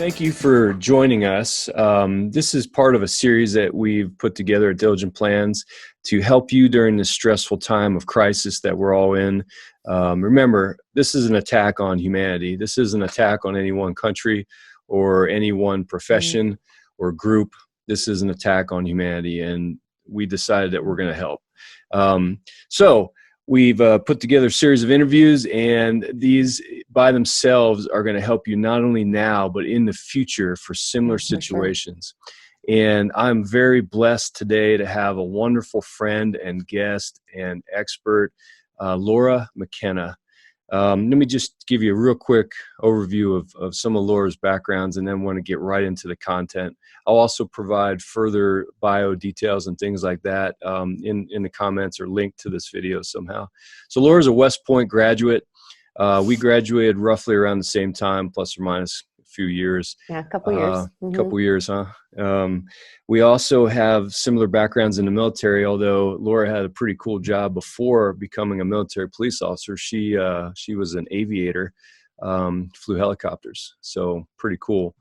Thank you for joining us. This is part of a series that we've put together at Diligent Plans to help you during this stressful time of crisis that we're all in. Remember, this is an attack on humanity. This is an attack on any one country or any one profession or group. This is an attack on humanity, and we decided that we're going to help. So we've put together a series of interviews, and these by themselves are going to help you not only now, but in the future for similar situations. And I'm very blessed today to have a wonderful friend and guest and expert, Laura McKenna. Let me just give you a real quick overview of some of Laura's backgrounds, and then want to get right into the content. I'll also provide further bio details and things like that in the comments or linked to this video somehow. So Laura's a West Point graduate. We graduated roughly around the same time, plus or minus a few years. Yeah, a couple years. Couple years, huh? We also have similar backgrounds in the military, although Laura had a pretty cool job before becoming a military police officer. She was an aviator, flew helicopters, so pretty cool.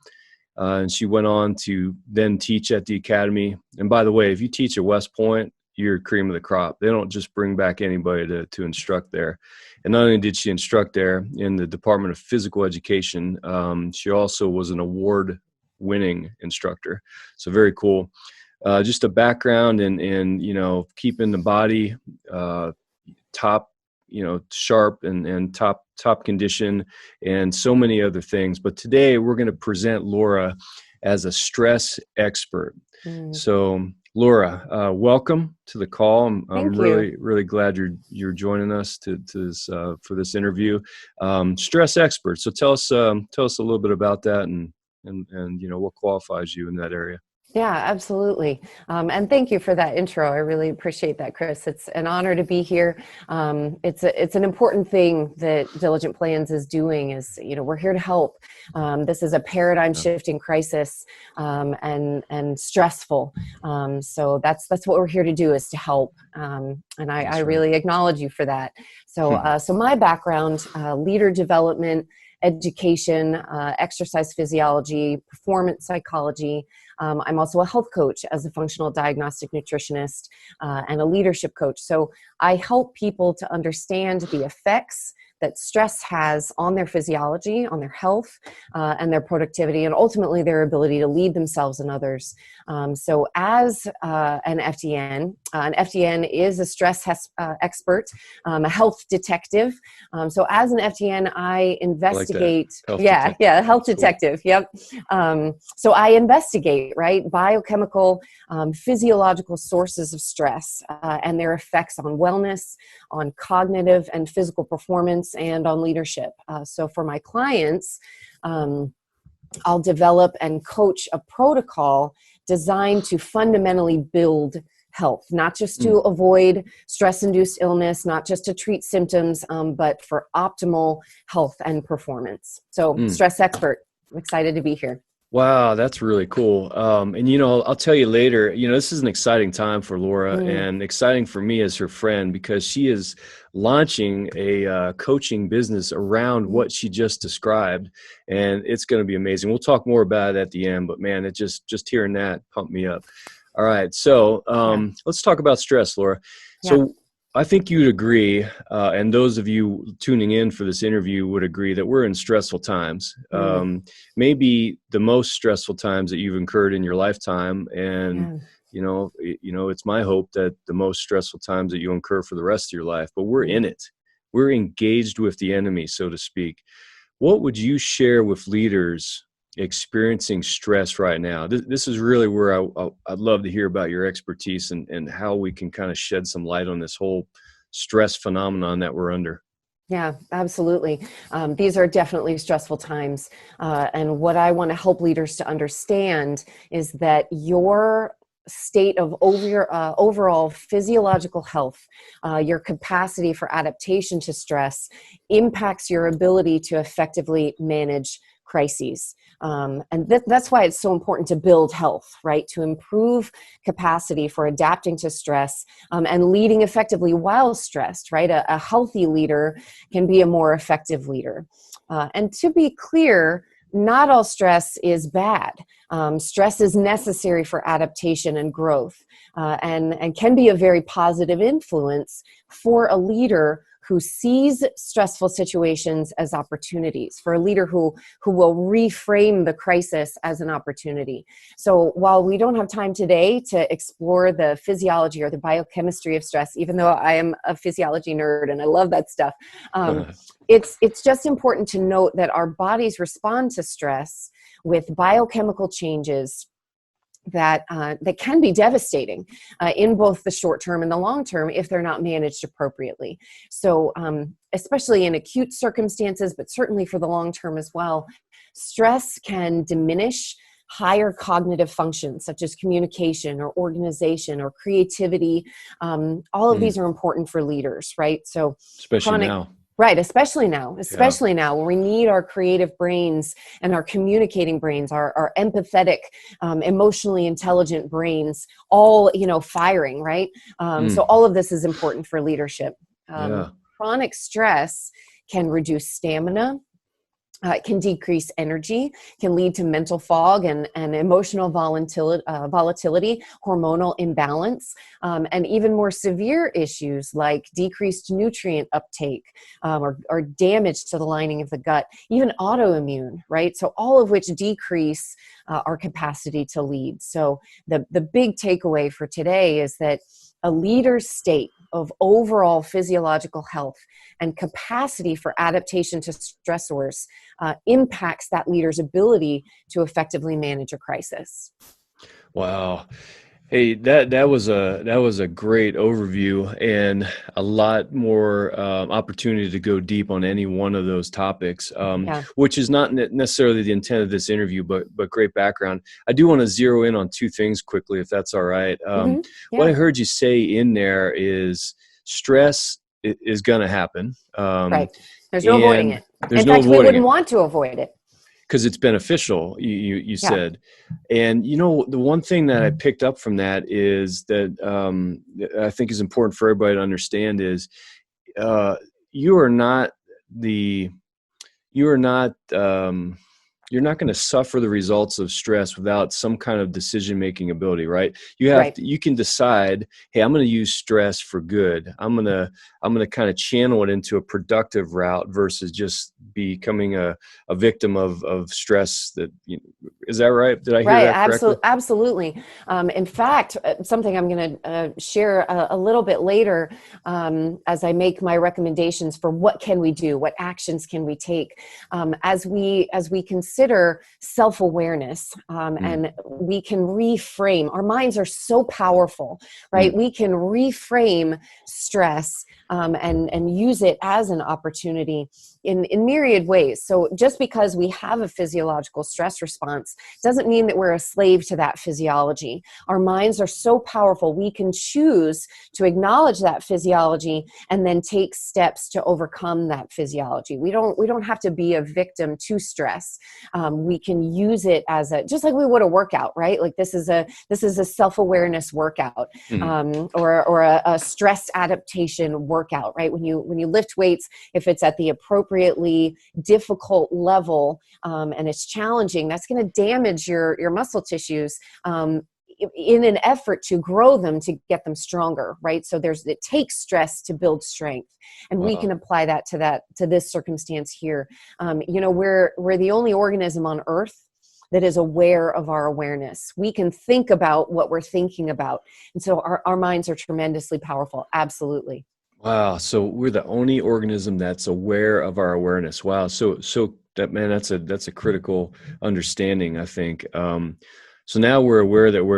And she went on to then teach at the academy. And by the way, if you teach at West Point, you're cream of the crop. They don't just bring back anybody to instruct there. And not only did she instruct there in the Department of Physical Education, she also was an award-winning instructor. So very cool. Just a background in keeping the body top, sharp and top condition, and so many other things. But today we're going to present Laura as a stress expert. So Laura, welcome to the call. I'm really glad you're joining us for this interview. Stress expert. So tell us a little bit about that and what qualifies you in that area. Yeah, absolutely. And thank you for that intro. I really appreciate that, Chris. It's an honor to be here. It's an important thing that Diligent Plans is doing is, we're here to help. This is a paradigm shifting crisis, and stressful. So that's what we're here to do, is to help. And I really acknowledge you for that. So my background, leader development, education, exercise physiology, performance psychology. I'm also a health coach as a functional diagnostic nutritionist and a leadership coach. So I help people to understand the effects that stress has on their physiology, on their health, and their productivity, and ultimately their ability to lead themselves and others. So as an FDN is a stress expert, a health detective. So as an FDN, I investigate. Health detective. Yep. So I investigate, biochemical, physiological sources of stress and their effects on wellness, on cognitive and physical performance, and on leadership. So for my clients, I'll develop and coach a protocol designed to fundamentally build health, not just to avoid stress-induced illness, not just to treat symptoms, but for optimal health and performance. So stress expert, I'm excited to be here. Wow, that's really cool. And I'll tell you later, this is an exciting time for Laura and exciting for me as her friend, because she is launching a coaching business around what she just described. And it's going to be amazing. We'll talk more about it at the end, but man, it just hearing that pumped me up. All right. So let's talk about stress, Laura. So I think you'd agree, and those of you tuning in for this interview would agree, that we're in stressful times, maybe the most stressful times that you've incurred in your lifetime. And, it's my hope that the most stressful times that you incur for the rest of your life, but we're in it. We're engaged with the enemy, so to speak. What would you share with leaders experiencing stress right now? This is really where I'd love to hear about your expertise and how we can kind of shed some light on this whole stress phenomenon that we're under. Yeah, absolutely. These are definitely stressful times. And what I want to help leaders to understand is that your state of overall physiological health, your capacity for adaptation to stress, impacts your ability to effectively manage crises. And that's why it's so important to build health, right? To improve capacity for adapting to stress and leading effectively while stressed, right? A healthy leader can be a more effective leader. And to be clear, not all stress is bad. Stress is necessary for adaptation and growth, and can be a very positive influence for a leader who sees stressful situations as opportunities, for a leader who will reframe the crisis as an opportunity. So while we don't have time today to explore the physiology or the biochemistry of stress, even though I am a physiology nerd and I love that stuff, it's just important to note that our bodies respond to stress with biochemical changes that can be devastating in both the short term and the long term if they're not managed appropriately. So especially in acute circumstances, but certainly for the long term as well, stress can diminish higher cognitive functions such as communication or organization or creativity. All of these are important for leaders, right? So especially now. Right, especially now where we need our creative brains and our communicating brains, our empathetic, emotionally intelligent brains, all, firing, right? So all of this is important for leadership. Chronic stress can reduce stamina. It can decrease energy, can lead to mental fog and emotional volatility, hormonal imbalance, and even more severe issues like decreased nutrient uptake or damage to the lining of the gut, even autoimmune, right? So all of which decrease our capacity to lead. So the big takeaway for today is that a leader's state of overall physiological health and capacity for adaptation to stressors impacts that leader's ability to effectively manage a crisis. Wow. Hey, that was a great overview and a lot more opportunity to go deep on any one of those topics, which is not necessarily the intent of this interview, but great background. I do want to zero in on two things quickly, if that's all right. What I heard you say in there is stress is going to happen. Right. There's no avoiding it. In fact, we wouldn't want to avoid it. Because it's beneficial, you said. And, the one thing that I picked up from that is that I think is important for everybody to understand is you're not going to suffer the results of stress without some kind of decision-making ability, right? You can decide, hey, I'm going to use stress for good. I'm going to kind of channel it into a productive route versus just becoming a victim of stress. Is that right? Did I hear that correctly? Absolutely. In fact, something I'm going to share a little bit later as I make my recommendations for what can we do, what actions can we take as we consider self-awareness, and we can reframe. Our minds are so powerful, right? We can reframe stress and use it as an opportunity in myriad ways. So just because we have a physiological stress response doesn't mean that we're a slave to that physiology. Our minds are so powerful. We can choose to acknowledge that physiology and then take steps to overcome that physiology. We don't have to be a victim to stress. We can use it as just like we would a workout, right? Like this is a self-awareness workout, or a stress adaptation workout, right? When you lift weights, if it's at the appropriately difficult level and it's challenging, that's going to damage your muscle tissues in an effort to grow them, to get them stronger, right? So it takes stress to build strength, and we can apply that to this circumstance here. We're the only organism on Earth that is aware of our awareness. We can think about what we're thinking about, and so our minds are tremendously powerful. Absolutely. Wow. So we're the only organism that's aware of our awareness. Wow. So that's a critical understanding, I think. So now we're aware of our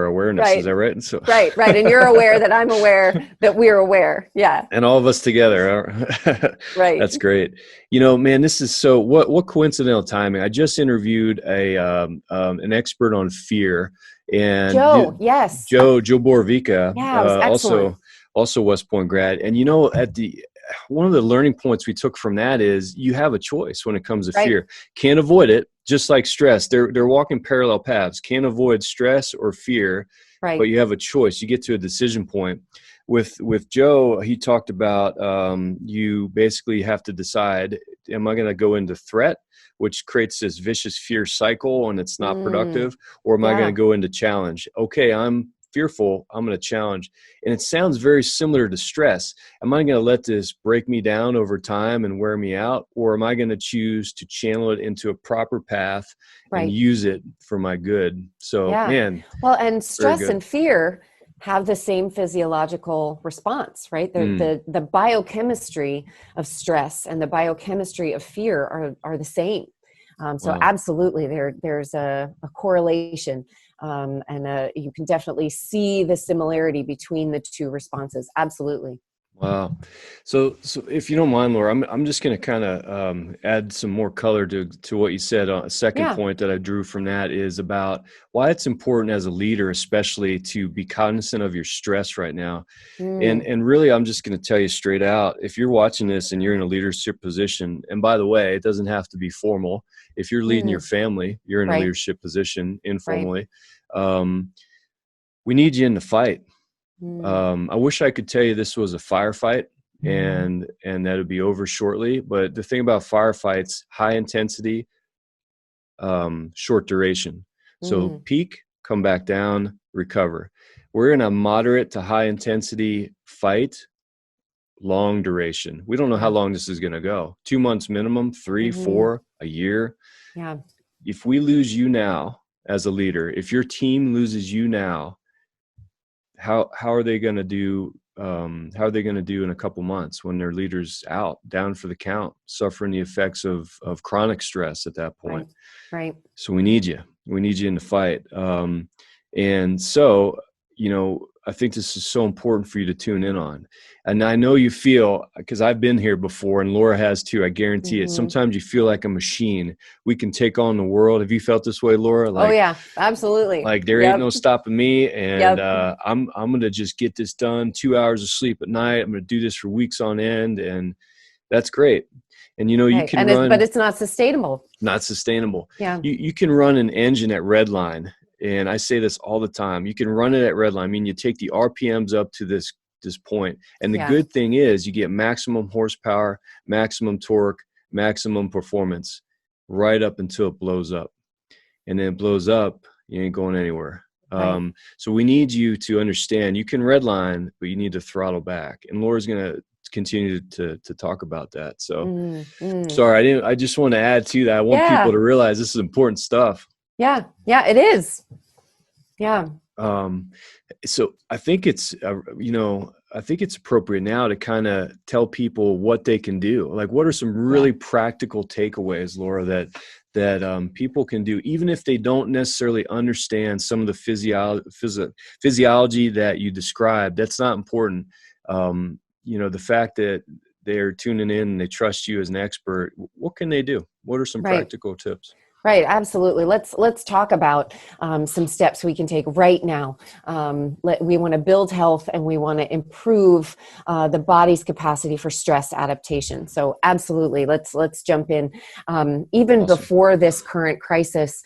awareness. Right. Is that right? So right. And you're aware that I'm aware that we're aware. Yeah. And all of us together. Right. That's great. Man, this is what coincidental timing. I just interviewed an expert on fear, and Joe Borovica, excellent. Also West Point grad. And one of the learning points we took from that is you have a choice when it comes to fear. Can't avoid it, just like stress. They're walking parallel paths. Can't avoid stress or fear, but you have a choice. You get to a decision point. With Joe, he talked about you basically have to decide, am I going to go into threat, which creates this vicious fear cycle and it's not productive? Or am I going to go into challenge? Okay, I'm fearful, I'm going to challenge. And it sounds very similar to stress. Am I going to let this break me down over time and wear me out? Or am I going to choose to channel it into a proper path and use it for my good? So, man. Well, and stress and fear have the same physiological response, right? The biochemistry of stress and the biochemistry of fear are the same. So absolutely, there's a correlation, and you can definitely see the similarity between the two responses. Absolutely. Wow. So if you don't mind, Laura, I'm just going to kind of add some more color to what you said. A second point that I drew from that is about why it's important as a leader, especially to be cognizant of your stress right now. And really, I'm just going to tell you straight out, if you're watching this and you're in a leadership position, and by the way, it doesn't have to be formal. If you're leading your family, you're in a leadership position informally. We need you in the fight. I wish I could tell you this was a firefight and that would be over shortly. But the thing about firefights, high intensity, short duration. So peak, come back down, recover. We're in a moderate to high intensity fight, long duration. We don't know how long this is going to go. 2 months minimum, 3, 4, a year. Yeah. If we lose you now as a leader, if your team loses you now, how are they going to do? How are they going to do in a couple months when their leader's out, down for the count, suffering the effects of chronic stress at that point? Right. So we need you. We need you in the fight. And so, I think this is so important for you to tune in on. And I know you feel, because I've been here before and Laura has too, I guarantee it. Sometimes you feel like a machine. We can take on the world. Have you felt this way, Laura? Oh yeah, absolutely. Like there ain't no stopping me. And I'm going to just get this done, 2 hours of sleep at night. I'm going to do this for weeks on end. And that's great. And you can run, but it's not sustainable. Not sustainable. Yeah. You can run an engine at redline. And I say this all the time. You can run it at redline. I mean, you take the RPMs up to this point. And the good thing is you get maximum horsepower, maximum torque, maximum performance right up until it blows up. And then it blows up, you ain't going anywhere. So we need you to understand you can redline, but you need to throttle back. And Laura's going to continue to talk about that. So sorry, I just want to add to that. I want people to realize this is important stuff. Yeah, it is. Yeah. So I think it's, I think it's appropriate now to kind of tell people what they can do. Like, what are some really practical takeaways, Laura, that people can do, even if they don't necessarily understand some of the physiology that you described? That's not important. The fact that they're tuning in and they trust you as an expert, what can they do? What are some practical tips? Right. Absolutely. Let's talk about some steps we can take right now. We want to build health and we want to improve the body's capacity for stress adaptation. So absolutely, let's jump in. Even before this current crisis,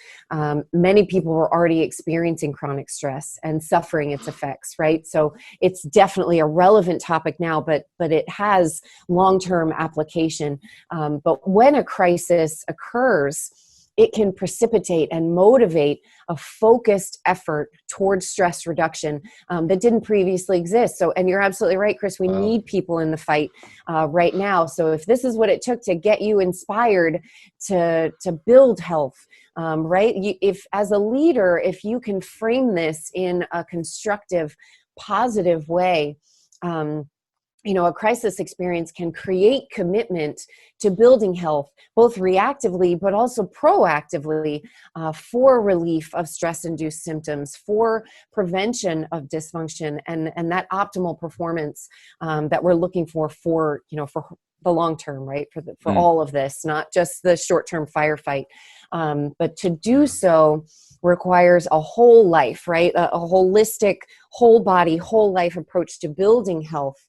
many people were already experiencing chronic stress and suffering its effects. Right. So it's definitely a relevant topic now, but it has long-term application. But when a crisis occurs, it can precipitate and motivate a focused effort towards stress reduction that didn't previously exist. So, and you're absolutely right, Chris, we need people in the fight right now. So if this is what it took to get you inspired to build health, right? If as a leader, if you can frame this in a constructive, positive way, a crisis experience can create commitment to building health, both reactively, but also proactively for relief of stress-induced symptoms, for prevention of dysfunction, and that optimal performance that we're looking for the long term, right? For all of this, not just the short-term firefight, but to do so requires a whole life, right? A holistic, whole body, whole life approach to building health,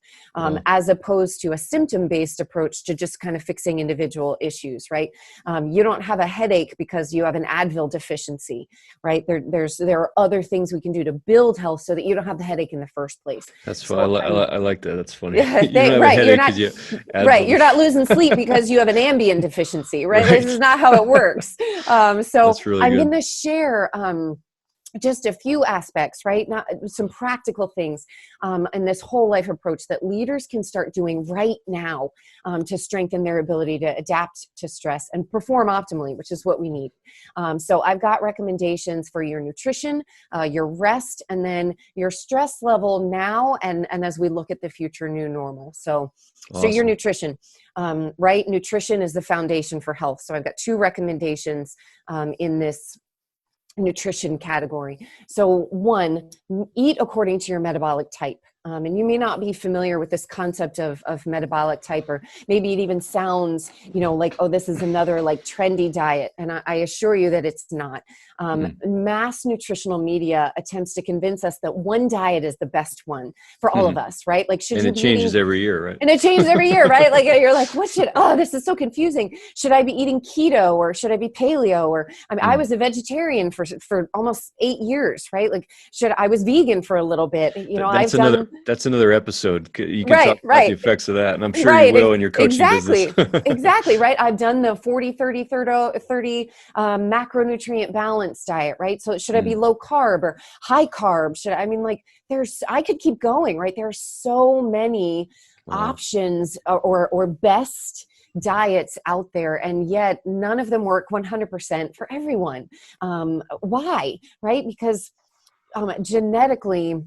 as opposed to a symptom-based approach to just kind of fixing individual issues, right? You don't have a headache because you have an Advil deficiency, right? There are other things we can do to build health so that you don't have the headache in the first place. That's fun. I like that. That's funny. Yeah, You don't have a right. headache 'cause you Right. Advil. You're not losing sleep because you have an Ambien deficiency, right? Right. This is not how it works. So That's really I'm good. going to share just a few aspects, right? Not some practical things, and this whole life approach that leaders can start doing right now to strengthen their ability to adapt to stress and perform optimally, which is what we need. So I've got recommendations for your nutrition, your rest, and then your stress level now and as we look at the future new normal. So your nutrition, right? Nutrition is the foundation for health. So I've got 2 recommendations in this nutrition category. So 1, eat according to your metabolic type. And you may not be familiar with this concept of metabolic type, or maybe it even sounds, like, oh, this is another like trendy diet. And I assure you that it's not. Mass nutritional media attempts to convince us that one diet is the best one for all of us, right? Like, and it changes every year, right? And it changes every year, right? Like, you're like, this is so confusing. Should I be eating keto, or should I be paleo? Or I was a vegetarian for almost 8 years, right? Like, I was vegan for a little bit. That's another episode. You can talk about the effects of that, and I'm sure you will in your coaching business. Exactly, right? I've done the 40-30-30 macronutrient balance diet, right? So should I be low carb or high carb? I could keep going, right? There are so many options or best diets out there, and yet none of them work 100% for everyone. Why? Right? Because genetically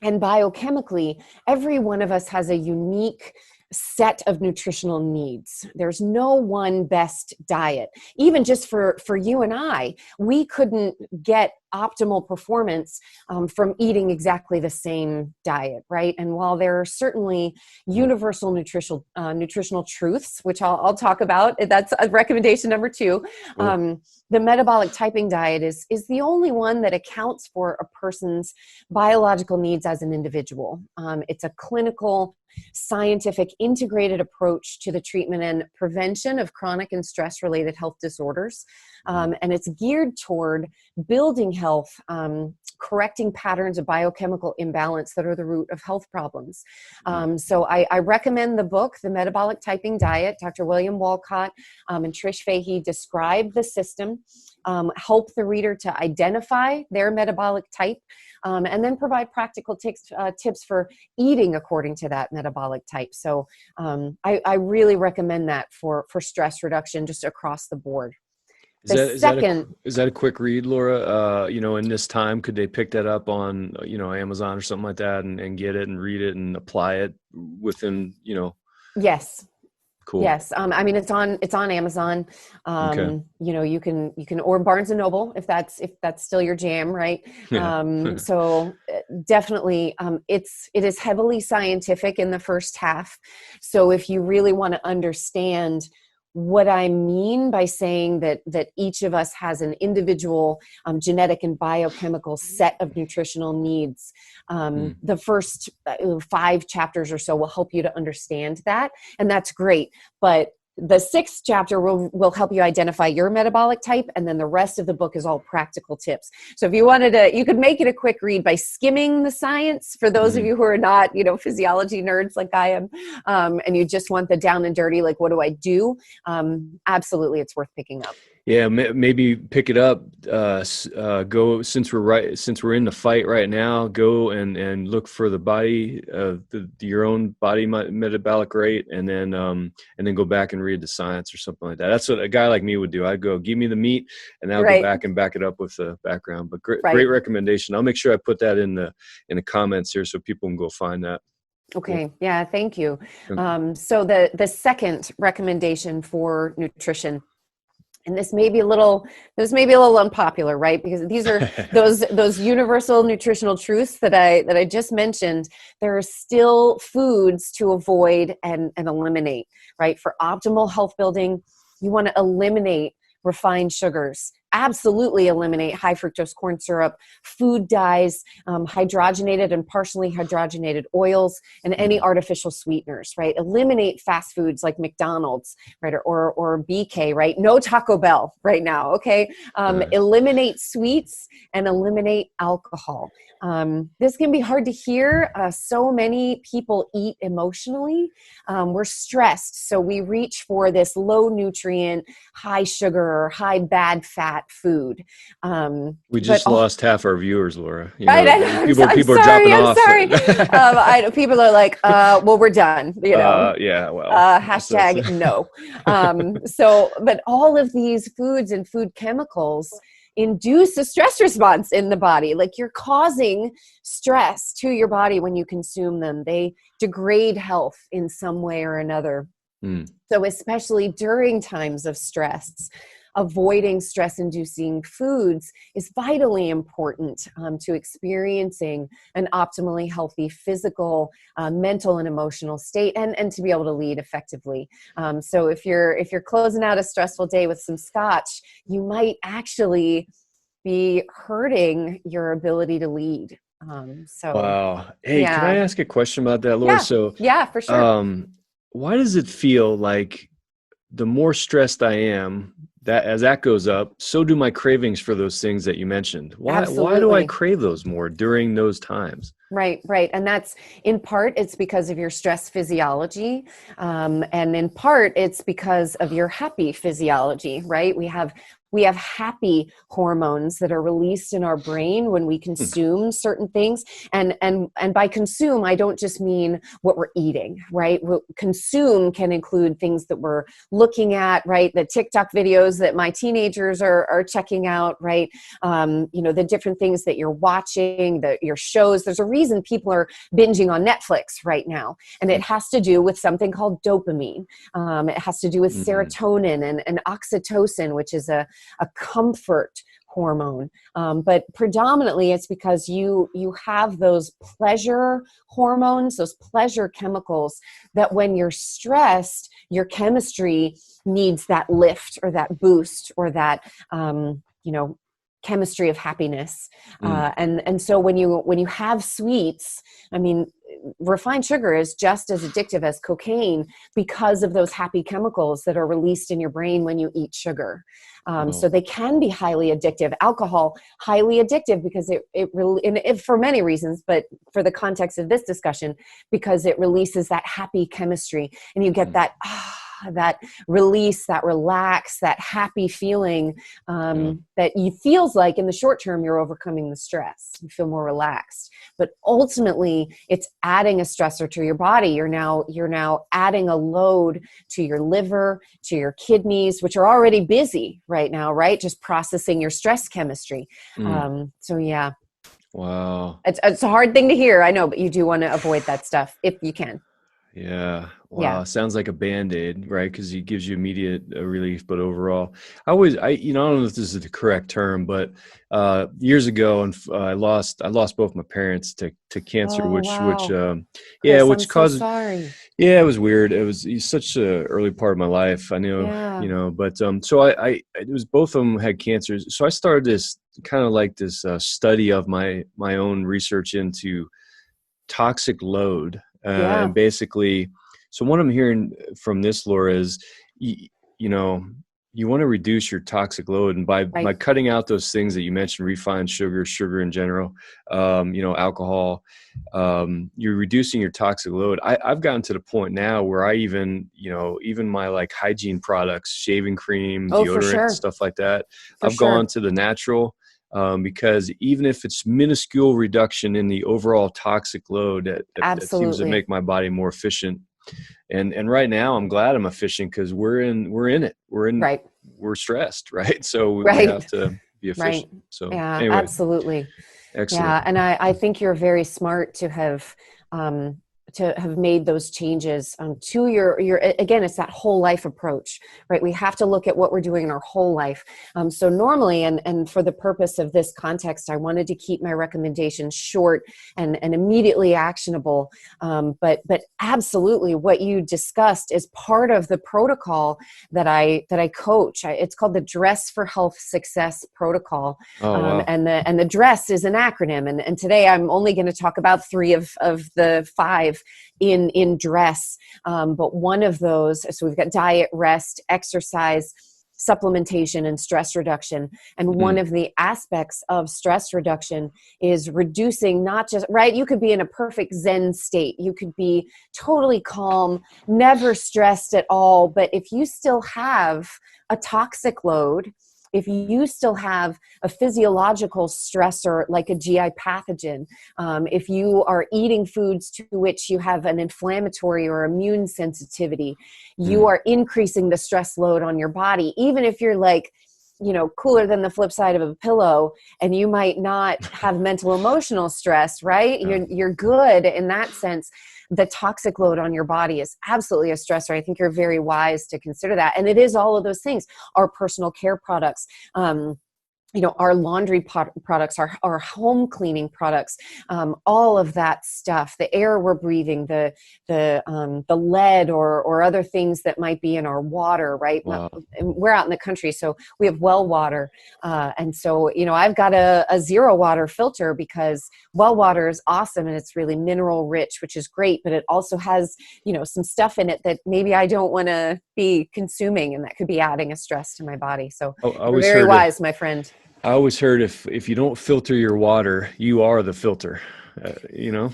and biochemically, every one of us has a unique set of nutritional needs. There's no one best diet. Even just for you and I, we couldn't get optimal performance from eating exactly the same diet, right? And while there are certainly universal nutritional truths, which I'll talk about, that's recommendation number 2. The metabolic typing diet is the only one that accounts for a person's biological needs as an individual. It's a clinical, scientific, integrated approach to the treatment and prevention of chronic and stress-related health disorders. And it's geared toward building health, correcting patterns of biochemical imbalance that are the root of health problems. So I recommend the book, The Metabolic Typing Diet. Dr. William Walcott and Trish Fahey describe the system, help the reader to identify their metabolic type, and then provide practical tips for eating according to that metabolic type. So I really recommend that for stress reduction just across the board. Is that a quick read, Laura? In this time, could they pick that up on, Amazon or something like that and get it and read it and apply it within, Yes. Cool. Yes. It's on Amazon. Okay. You can, or Barnes and Noble, if that's still your jam, right? So definitely, it is heavily scientific in the first half. So if you really want to understand what I mean by saying that each of us has an individual genetic and biochemical set of nutritional needs, the first 5 chapters or so will help you to understand that, and that's great. But the 6th chapter will help you identify your metabolic type, and then the rest of the book is all practical tips. So if you wanted to, you could make it a quick read by skimming the science for those of you who are not, physiology nerds like I am, and you just want the down and dirty, like, what do I do? Absolutely, it's worth picking up. Yeah, maybe pick it up. Go since we're in the fight right now. Go and look for the body, your own body metabolic rate, and then go back and read the science or something like that. That's what a guy like me would do. I'd go, give me the meat, and I'll go back and back it up with the background. But great recommendation. I'll make sure I put that in the comments here so people can go find that. Okay. Cool. Yeah. Thank you. So the second recommendation for nutrition. And this may be a little unpopular, right? Because these are those universal nutritional truths that I just mentioned. There are still foods to avoid and eliminate, right? For optimal health building, you want to eliminate refined sugars, absolutely eliminate high fructose corn syrup, food dyes, hydrogenated and partially hydrogenated oils, and any artificial sweeteners, right? Eliminate fast foods like McDonald's, right? Or BK, right? No Taco Bell right now, okay? Eliminate sweets and eliminate alcohol. This can be hard to hear. So many people eat emotionally. We're stressed, so we reach for this low nutrient, high sugar, high bad fat food. We just lost half our viewers, Laura. Right? People are sorry, dropping off. Sorry. People are like, well, we're done, Yeah, well. Hashtag no. But all of these foods and food chemicals induce a stress response in the body. Like, you're causing stress to your body when you consume them. They degrade health in some way or another. So especially during times of stress, avoiding stress-inducing foods is vitally important to experiencing an optimally healthy physical, mental, and emotional state, and to be able to lead effectively. So if you're closing out a stressful day with some scotch, you might actually be hurting your ability to lead. Wow. Hey, yeah. Can I ask a question about that, Laura? Yeah, for sure. Why does it feel like the more stressed I am, that as that goes up, so do my cravings for those things that you mentioned? Why do I crave those more during those times? Right. And that's, in part, it's because of your stress physiology. And in part, it's because of your happy physiology, right? We have happy hormones that are released in our brain when we consume certain things. And by consume, I don't just mean what we're eating, right? Consume can include things that we're looking at, right? The TikTok videos that my teenagers are checking out, right? The different things that you're watching, your shows. There's a reason people are binging on Netflix right now. And it has to do with something called dopamine. It has to do with serotonin and oxytocin, which is a comfort hormone. But predominantly it's because you have those pleasure hormones, those pleasure chemicals that when you're stressed, your chemistry needs that lift or that boost or that, chemistry of happiness. And so when you have sweets, I mean, refined sugar is just as addictive as cocaine because of those happy chemicals that are released in your brain when you eat sugar. So they can be highly addictive. Alcohol, highly addictive because it for many reasons, but for the context of this discussion, because it releases that happy chemistry and you get that release, that relax, that happy feeling that you feels like in the short term you're overcoming the stress. You feel more relaxed, but ultimately it's adding a stressor to your body. You're now adding a load to your liver, to your kidneys, which are already busy right now, right? Just processing your stress chemistry. So yeah. Wow. It's a hard thing to hear, I know, but you do want to avoid that stuff if you can. Yeah. Wow. Yeah. Sounds like a Band-Aid, right? Because it gives you immediate relief. But overall, I don't know if this is the correct term, but years ago, and I lost both my parents to cancer, which Chris, which I'm caused. So sorry. Yeah, it was weird. It was such a early part of my life. I knew, but so it was both of them had cancers. So I started this kind of like this study of my own research into toxic load. And basically, so what I'm hearing from this, Laura, is, you want to reduce your toxic load. And by cutting out those things that you mentioned, refined sugar in general, alcohol, you're reducing your toxic load. I've gotten to the point now where I even my like hygiene products, shaving cream, deodorant, stuff like that, I've gone to the natural. Because even if it's minuscule reduction in the overall toxic load, that seems to make my body more efficient. And right now, I'm glad I'm efficient because we're in it. We're stressed, right? So we have to be efficient. Right. So yeah, anyway. absolutely. Excellent. Yeah, and I think you're very smart to have to have made those changes to your, again, it's that whole life approach, right? We have to look at what we're doing in our whole life. So normally, and for the purpose of this context, I wanted to keep my recommendations short and immediately actionable. But absolutely what you discussed is part of the protocol that I coach. It's called the Dress for Health Success Protocol. Oh, wow. And the DRESS is an acronym. And today I'm only going to talk about 3 of the 5 in DRESS. But one of those, so we've got diet, rest, exercise, supplementation, and stress reduction. And one of the aspects of stress reduction is reducing, not just, right? You could be in a perfect Zen state. You could be totally calm, never stressed at all. But if you still have a toxic load, if you still have a physiological stressor like a GI pathogen, if you are eating foods to which you have an inflammatory or immune sensitivity, you are increasing the stress load on your body, even if you're like, cooler than the flip side of a pillow, and you might not have mental emotional stress, right? You're good in that sense. The toxic load on your body is absolutely a stressor. I think you're very wise to consider that. And it is all of those things. Our personal care products, our laundry products, our home cleaning products, all of that stuff, the air we're breathing, the lead or other things that might be in our water, right? Wow. We're out in the country, so we have well water. And so, I've got a zero water filter because well water is awesome and it's really mineral rich, which is great, but it also has, some stuff in it that maybe I don't want to be consuming, and that could be adding a stress to my body. So you're very wise, my friend. I always heard if you don't filter your water, you are the filter,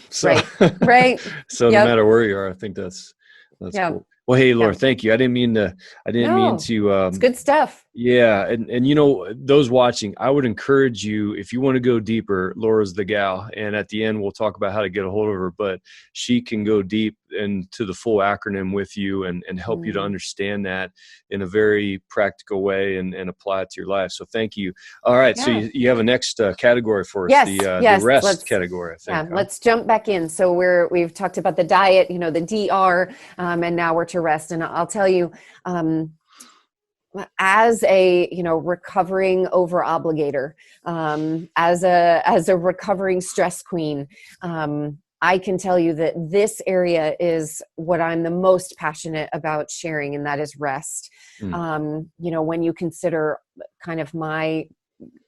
so, right. So no matter where you are, I think that's cool. Well, hey, Laura, thank you. I didn't mean to, it's good stuff. Yeah. And those watching, I would encourage you, if you want to go deeper, Laura's the gal. And at the end, we'll talk about how to get a hold of her, but she can go deep into the full acronym with you and help you to understand that in a very practical way and apply it to your life. So thank you. All right. Yeah. So you have a next category for us, the rest category, I think. Let's jump back in. So we've talked about the diet, the DR, and now we're to rest. And I'll tell you, as a recovering over obligator, as a recovering stress queen, I can tell you that this area is what I'm the most passionate about sharing, and that is rest. When you consider kind of my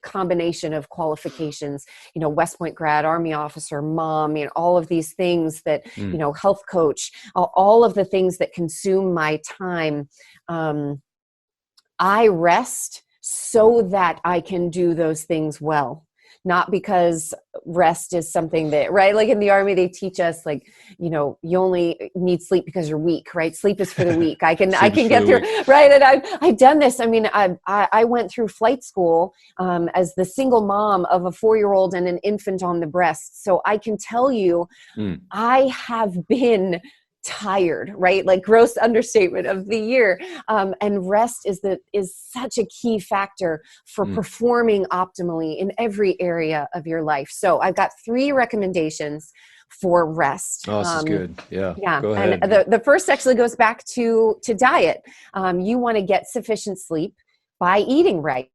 combination of qualifications, West Point grad, Army officer, mom, all of these things that, health coach, all of the things that consume my time. I rest so that I can do those things well, not because rest is something that, right? Like in the Army, they teach us like, you only need sleep because you're weak, right? Sleep is for the weak. I can get through, right? And I've done this. I mean, I went through flight school as the single mom of a 4-year-old and an infant on the breast. So I can tell you, I have been tired, right? Like gross understatement of the year. And rest is such a key factor for performing optimally in every area of your life. So I've got 3 recommendations for rest. Oh, this is good. Yeah. Go ahead. And the first actually goes back to diet. You want to get sufficient sleep by eating right.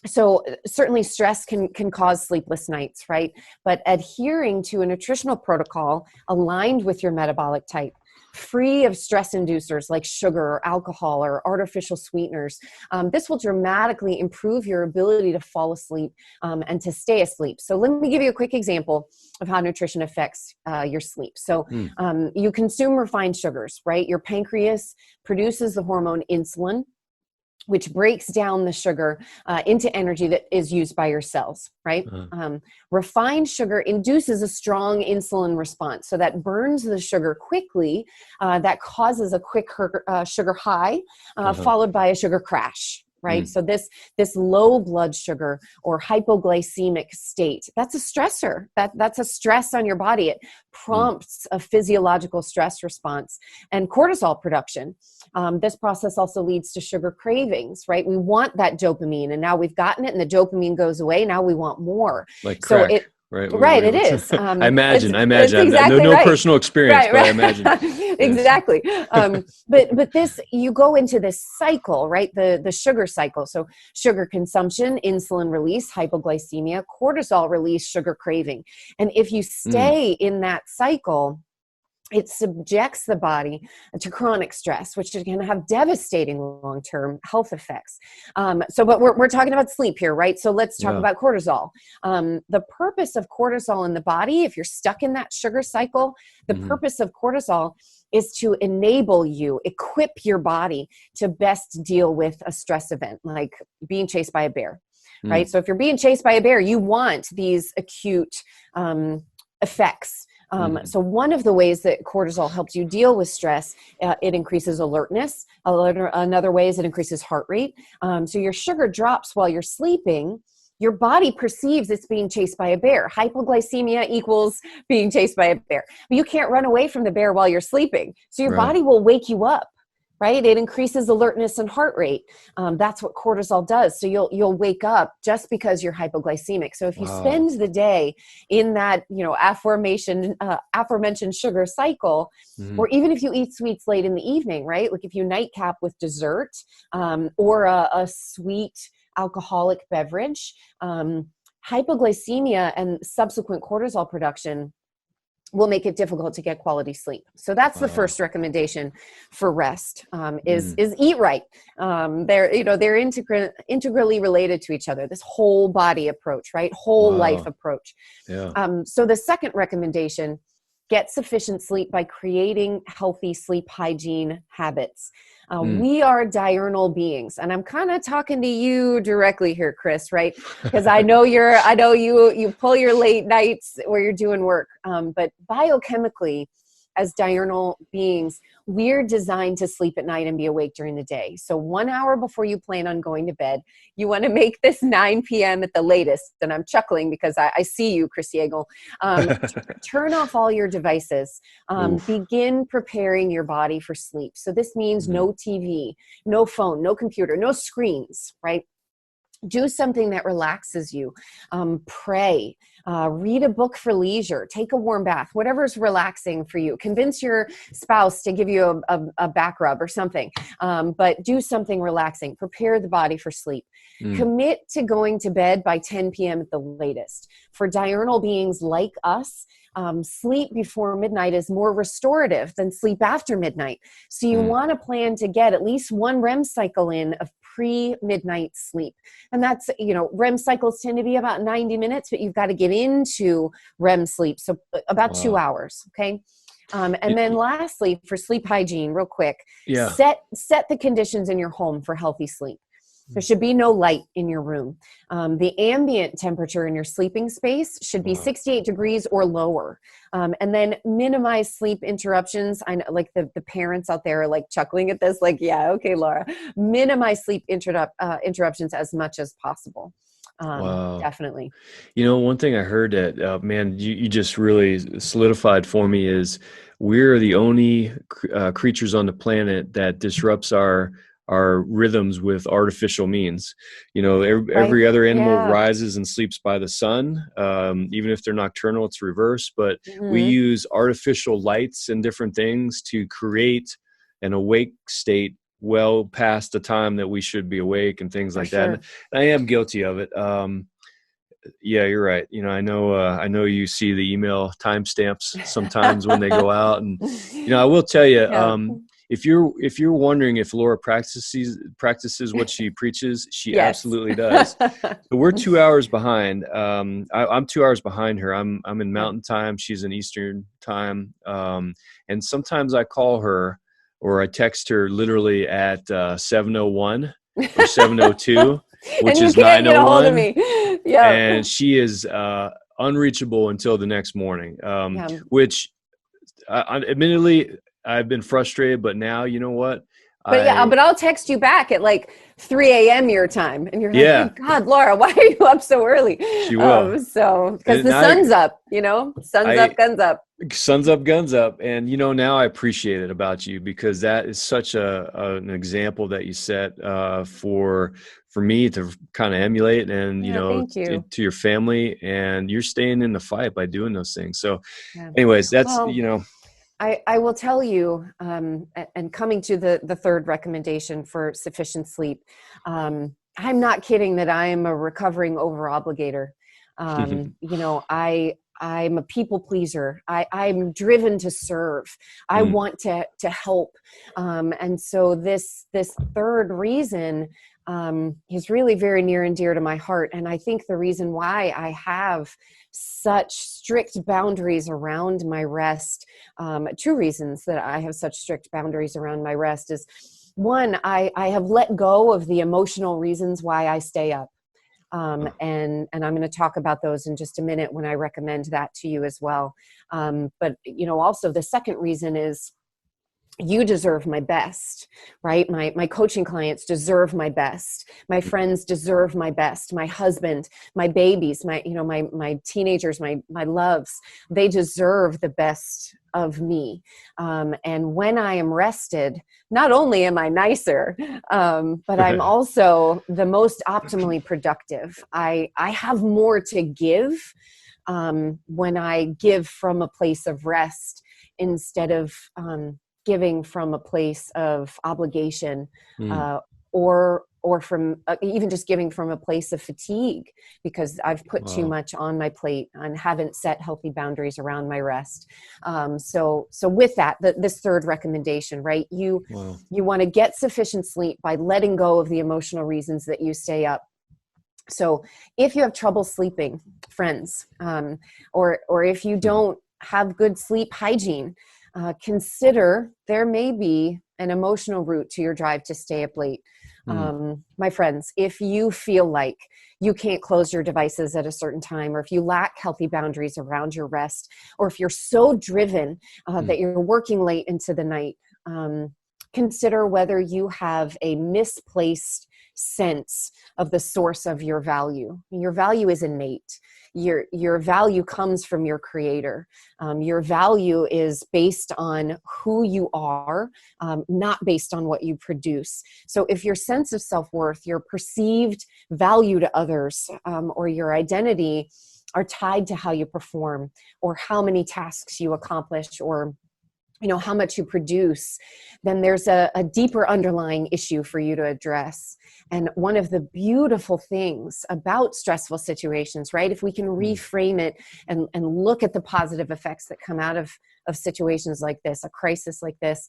So certainly stress can cause sleepless nights, right? But adhering to a nutritional protocol aligned with your metabolic type, free of stress inducers like sugar or alcohol or artificial sweeteners, this will dramatically improve your ability to fall asleep and to stay asleep. So let me give you a quick example of how nutrition affects your sleep. So you consume refined sugars, right? Your pancreas produces the hormone insulin, which breaks down the sugar into energy that is used by your cells, right? Refined sugar induces a strong insulin response. So that burns the sugar quickly. That causes a quick sugar high, followed by a sugar crash, right? So this low blood sugar or hypoglycemic state, that's a stressor. That's a stress on your body. It prompts a physiological stress response and cortisol production. This process also leads to sugar cravings, right? We want that dopamine, and now we've gotten it and the dopamine goes away. Now we want more. Like crack. right? Right, it is. I imagine. It's exactly No right. personal experience, Right, but I right. imagine. Yes. Exactly. But this, you go into this cycle, right? The sugar cycle. So sugar consumption, insulin release, hypoglycemia, cortisol release, sugar craving. And if you Mm. stay in that cycle, it subjects the body to chronic stress, which can have devastating long-term health effects. But we're talking about sleep here, right? So let's talk Yeah. about cortisol. The purpose of cortisol in the body, if you're stuck in that sugar cycle, the Hmm. purpose of cortisol is to enable you, equip your body to best deal with a stress event, like being chased by a bear, right? So if you're being chased by a bear, you want these acute effects. So one of the ways that cortisol helps you deal with stress, it increases alertness. Another way is it increases heart rate. So your sugar drops while you're sleeping. Your body perceives it's being chased by a bear. Hypoglycemia equals being chased by a bear. But you can't run away from the bear while you're sleeping. So your Right. body will wake you up. Right? It increases alertness and heart rate. That's what cortisol does. So you'll wake up just because you're hypoglycemic. So if you Wow. spend the day in that, aforementioned sugar cycle, Hmm. or even if you eat sweets late in the evening, right? Like if you nightcap with dessert, or a sweet alcoholic beverage, hypoglycemia and subsequent cortisol production will make it difficult to get quality sleep. So that's the Wow. first recommendation for rest, is Mm. eat right. They're integrally related to each other. This whole body approach, right? Whole life Wow. approach. Yeah. So the second recommendation: get sufficient sleep by creating healthy sleep hygiene habits. Mm. We are diurnal beings, and I'm kind of talking to you directly here, Chris, right? Because I know you pull your late nights where you're doing work, but biochemically, as diurnal beings, we're designed to sleep at night and be awake during the day. So 1 hour before you plan on going to bed, you want to make this 9 p.m. at the latest. And I'm chuckling because I see you, Chris Yeagle. Turn off all your devices. Oof. Begin preparing your body for sleep. So this means Mhm. no TV, no phone, no computer, no screens, right? Do something that relaxes you. Pray, read a book for leisure, take a warm bath, whatever's relaxing for you. Convince your spouse to give you a back rub or something, but do something relaxing. Prepare the body for sleep. Mm. Commit to going to bed by 10 p.m. at the latest. For diurnal beings like us, sleep before midnight is more restorative than sleep after midnight. So you Mm. want to plan to get at least one REM cycle in of pre-midnight sleep. And that's, REM cycles tend to be about 90 minutes, but you've got to get into REM sleep. So about 2 Wow. hours. Okay. And Y- then y- lastly, for sleep hygiene, real quick, Yeah. set the conditions in your home for healthy sleep. There should be no light in your room. The ambient temperature in your sleeping space should be Wow. 68 degrees or lower. And then minimize sleep interruptions. I know, like the parents out there are like chuckling at this, like, yeah, okay, Laura. Minimize sleep interruptions as much as possible. Wow. Definitely. One thing I heard that, man, you just really solidified for me is we're the only creatures on the planet that disrupts our rhythms with artificial means. Right. Every other animal Yeah. rises and sleeps by the sun. Even if they're nocturnal, it's reverse. But we Mhm. use artificial lights and different things to create an awake state well past the time that we should be awake and things For like that. And sure. I am guilty of it. Yeah, you're right. I know you see the email timestamps sometimes when they go out, and I will tell you, Yeah. if you're wondering if Laura practices what she preaches, she Yes. absolutely does. So we're 2 hours behind. I'm 2 hours behind her. I'm in Yeah. Mountain Time. She's in Eastern Time. And sometimes I call her or I text her literally at 7:01 or 7:02, And which you is can't get a hold of 9:01, me. Yeah. and she is unreachable until the next morning. Yeah. Which, admittedly, I've been frustrated, but now you know what? But yeah, but I'll text you back at like 3 a.m. your time. And you're like, Yeah, good God, Laura, why are you up so early? she will. So, because And the sun's up, sun's I, up, guns up. Suns up, guns up. And, now I appreciate it about you, because that is such an example that you set for me to kind of emulate, and, Yeah, thank you. to your family, and you're staying in the fight by doing those things. So Yeah. anyways, that's, Well, I will tell you, and coming to the third recommendation for sufficient sleep, I'm not kidding that I am a recovering overobligator. I'm a people pleaser. I'm driven to serve. I want to help. And so this third reason is really very near and dear to my heart. And I think the reason why I have such strict boundaries around my rest, two reasons that I have such strict boundaries around my rest is, one, I have let go of the emotional reasons why I stay up. And I'm going to talk about those in just a minute when I recommend that to you as well. But also the second reason is, you deserve my best, right? My coaching clients deserve my best. My friends deserve my best. My husband, my babies, my teenagers, my loves, they deserve the best of me. And when I am rested, not only am I nicer, but I'm also the most optimally productive. I have more to give when I give from a place of rest instead of giving from a place of obligation, or from even just giving from a place of fatigue, because I've put too much on my plate and haven't set healthy boundaries around my rest. So with that, this third recommendation, right? You want to get sufficient sleep by letting go of the emotional reasons that you stay up. So if you have trouble sleeping, friends, or if you don't have good sleep hygiene, consider there may be an emotional root to your drive to stay up late. My friends, if you feel like you can't close your devices at a certain time, or if you lack healthy boundaries around your rest, or if you're so driven that you're working late into the night, consider whether you have a misplaced sense of the source of your value. Your value is innate. Your value comes from your creator. Your value is based on who you are, not based on what you produce. So if your sense of self-worth, your perceived value to others, or your identity are tied to how you perform, or how many tasks you accomplish, or how much you produce, then there's a deeper underlying issue for you to address. And one of the beautiful things about stressful situations, right, if we can reframe it and look at the positive effects that come out of situations like this, a crisis like this,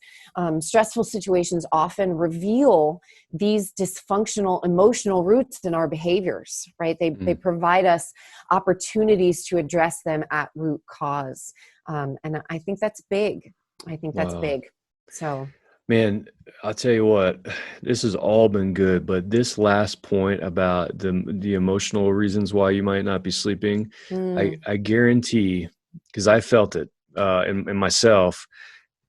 stressful situations often reveal these dysfunctional emotional roots in our behaviors, right? They provide us opportunities to address them at root cause. And I think that's big. I think that's big. So, man, I'll tell you what, this has all been good, but this last point about the emotional reasons why you might not be sleeping, I guarantee, because I felt it in myself,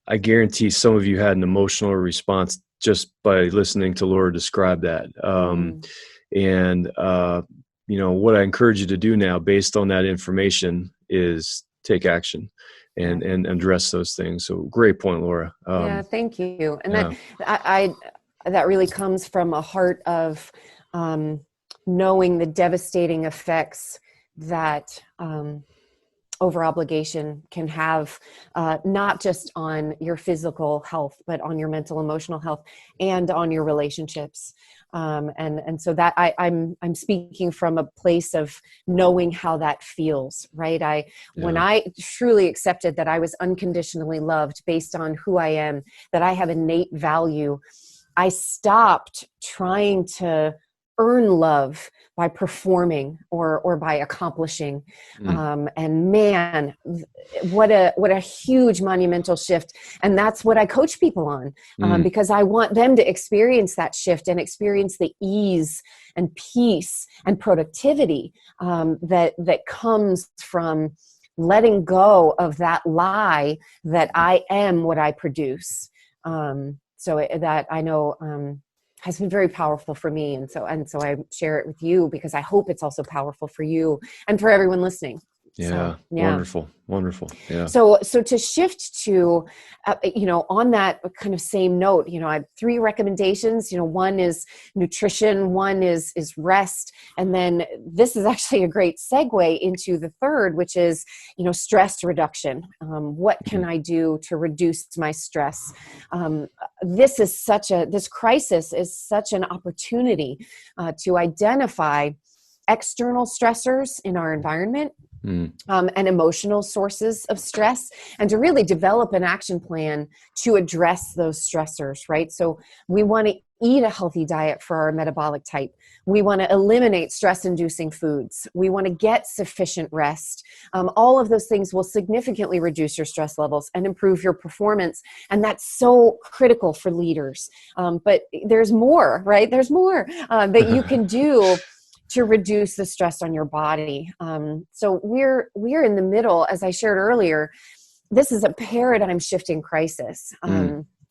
I guarantee some of you had an emotional response just by listening to Laura describe that. And what I encourage you to do now, based on that information, is take action and address those things. So great point, Laura. Yeah, thank you. And that really comes from a heart of knowing the devastating effects that overobligation can have, not just on your physical health, but on your mental, emotional health, and on your relationships. And so that I'm speaking from a place of knowing how that feels, right? When I truly accepted that I was unconditionally loved based on who I am, that I have innate value, I stopped trying to earn love by performing or by accomplishing. And man, what a huge monumental shift. And that's what I coach people on, because I want them to experience that shift and experience the ease and peace and productivity that comes from letting go of that lie that I am what I produce. that I know has been very powerful for me. And so I share it with you because I hope it's also powerful for you and for everyone listening. Yeah. So, yeah. Wonderful. Yeah. So to shift to, on that kind of same note, I have 3 recommendations. One is nutrition, one is rest, and then this is actually a great segue into the third, which is, stress reduction. What can I do to reduce my stress? This crisis is such an opportunity to identify external stressors in our environment, and emotional sources of stress, and to really develop an action plan to address those stressors, right? So we want to eat a healthy diet for our metabolic type. We want to eliminate stress-inducing foods. We want to get sufficient rest. All of those things will significantly reduce your stress levels and improve your performance. And that's so critical for leaders. But there's more, right? There's more that you can do to reduce the stress on your body. So we're in the middle, as I shared earlier. This is a paradigm shifting crisis.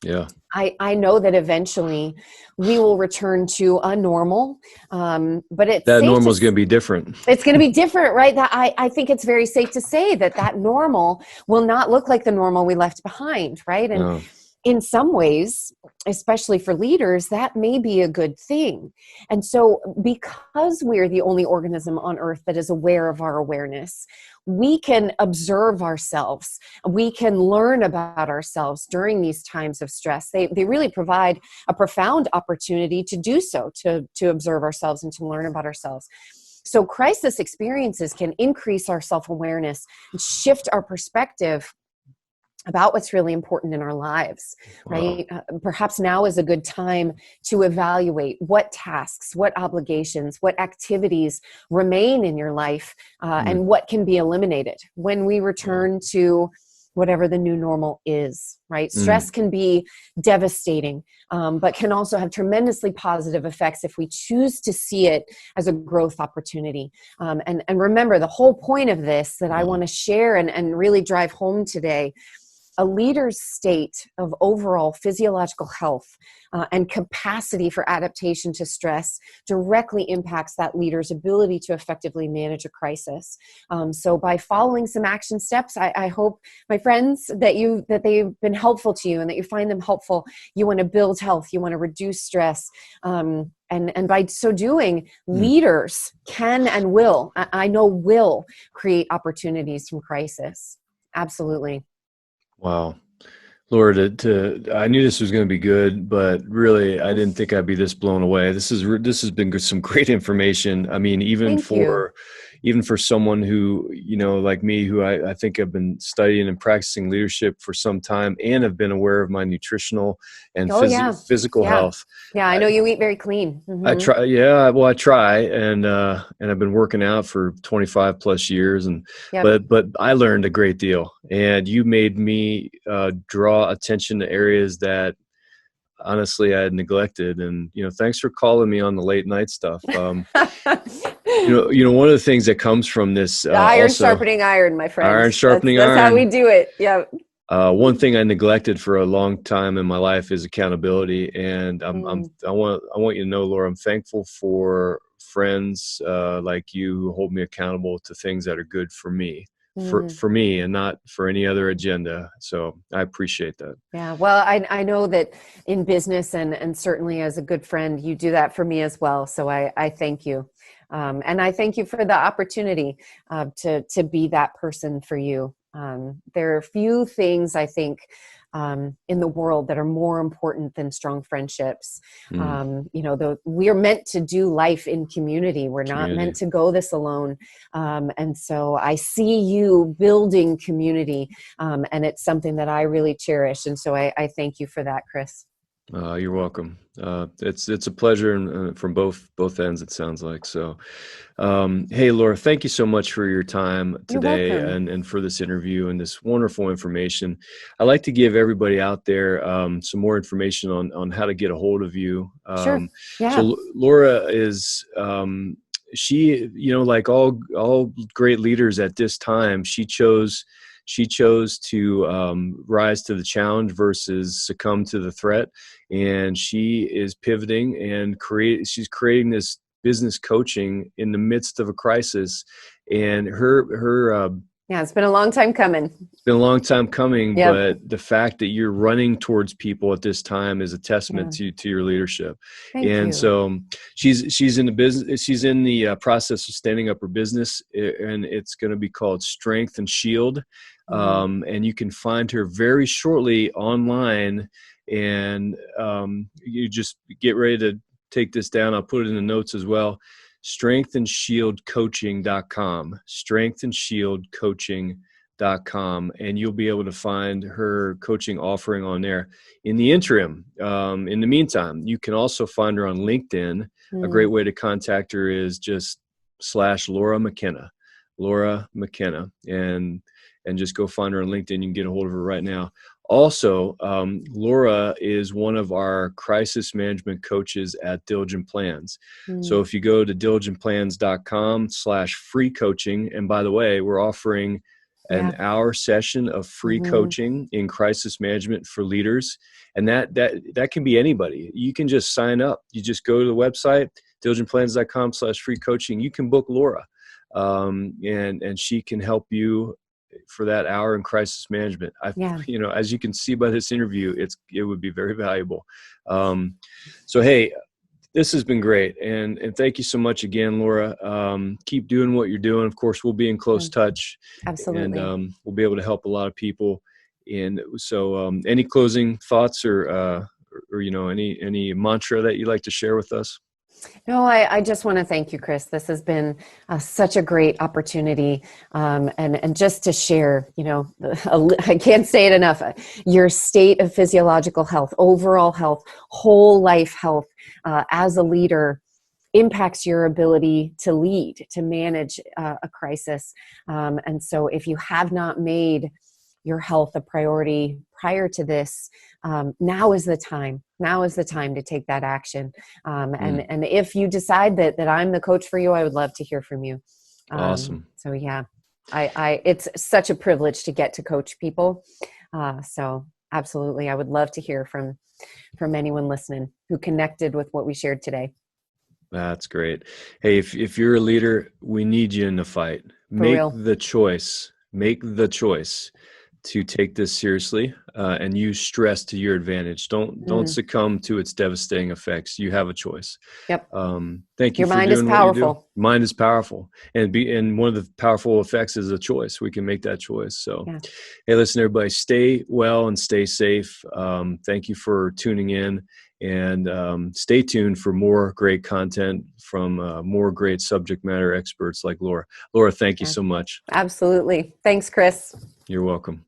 Yeah. I know that eventually we will return to a normal, but that normal is going to be different. It's going to be different, right? That I think it's very safe to say that normal will not look like the normal we left behind, right? And in some ways, especially for leaders, that may be a good thing. And so because we're the only organism on earth that is aware of our awareness, we can observe ourselves. We can learn about ourselves during these times of stress. They really provide a profound opportunity to do so, to observe ourselves and to learn about ourselves. So crisis experiences can increase our self-awareness and shift our perspective about what's really important in our lives, right? Perhaps now is a good time to evaluate what tasks, what obligations, what activities remain in your life, and what can be eliminated when we return to whatever the new normal is, right? Stress can be devastating, but can also have tremendously positive effects if we choose to see it as a growth opportunity. And remember, the whole point of this that I want to share and really drive home today, a leader's state of overall physiological health and capacity for adaptation to stress directly impacts that leader's ability to effectively manage a crisis. So by following some action steps, I hope, my friends, that they've been helpful to you and that you find them helpful. You want to build health, you want to reduce stress. And by so doing, leaders can and will, I know, will create opportunities from crisis. Absolutely. Wow. Laura, I knew this was going to be good, but really, I didn't think I'd be this blown away. This has been some great information. I mean, even for someone who, like me, who I think have been studying and practicing leadership for some time and have been aware of my nutritional and physical health. Yeah, I know you eat very clean. I try. Yeah, well, I try, and I've been working out for 25 plus years, but I learned a great deal, and you made me draw attention to areas that honestly I had neglected. And thanks for calling me on the late night stuff. One of the things that comes from this iron sharpening iron, my friend. Iron sharpening iron. That's how we do it. Yeah. One thing I neglected for a long time in my life is accountability, and I want you to know, Laura, I'm thankful for friends like you who hold me accountable to things that are good for me, for me, and not for any other agenda. So I appreciate that. Yeah. Well, I know that in business and certainly as a good friend, you do that for me as well. So I thank you. And I thank you for the opportunity to be that person for you. There are few things, I think, in the world that are more important than strong friendships. We are meant to do life in community. We're not meant to go this alone. And so I see you building community, and it's something that I really cherish. And so I thank you for that, Chris. You're welcome. It's a pleasure from both ends, it sounds like. So, hey, Laura, thank you so much for your time today and for this interview and this wonderful information. I'd like to give everybody out there some more information on how to get a hold of you. Sure. Yeah. So Laura is, she, like all great leaders at this time, she chose she chose to rise to the challenge versus succumb to the threat. And she is pivoting and she's creating this business coaching in the midst of a crisis. And yeah, it's been a long time coming. It's been a long time coming, Yep. but the fact that you're running towards people at this time is a testament to your leadership. Thank you. So she's in the business. She's in the process of standing up her business, and it's going to be called Strength and Shield. And you can find her very shortly online. And you just get ready to take this down. I'll put it in the notes as well. strengthandshieldcoaching.com, strengthandshieldcoaching.com, and you'll be able to find her coaching offering on there. In the interim, in the meantime, you can also find her on LinkedIn. A great way to contact her is just /LauraMcKenna, Laura McKenna, and just go find her on LinkedIn. You can get a hold of her right now. Also, Laura is one of our crisis management coaches at Diligent Plans. So if you go to diligentplans.com/free coaching, and by the way, we're offering an hour session of free coaching in crisis management for leaders. And that can be anybody. You can just sign up. You just go to the website, diligentplans.com/free coaching. You can book Laura, and she can help you for that hour in crisis management. As you can see by this interview, it would be very valuable. So, hey, this has been great. And thank you so much again, Laura. Keep doing what you're doing. Of course, we'll be in close touch. Absolutely. And we'll be able to help a lot of people. And so any closing thoughts or any mantra that you'd like to share with us? No, I just want to thank you, Chris. This has been such a great opportunity. And just to share, I can't say it enough, your state of physiological health, overall health, whole life health as a leader impacts your ability to lead, to manage a crisis. And so if you have not made your health a priority prior to this, now is the time. Now is the time to take that action. And if you decide that I'm the coach for you, I would love to hear from you. Awesome. So yeah, it's such a privilege to get to coach people. So absolutely, I would love to hear from anyone listening who connected with what we shared today. That's great. Hey, if you're a leader, we need you in the fight. Make the choice to take this seriously and use stress to your advantage. Don't succumb to its devastating effects. You have a choice. Yep. Thank you. Your mind is powerful. Mind is powerful, and one of the powerful effects is a choice. We can make that choice. So, Hey, listen, everybody, stay well and stay safe. Thank you for tuning in, and stay tuned for more great content from more great subject matter experts like Laura. Laura, thank you so much. Absolutely. Thanks, Chris. You're welcome.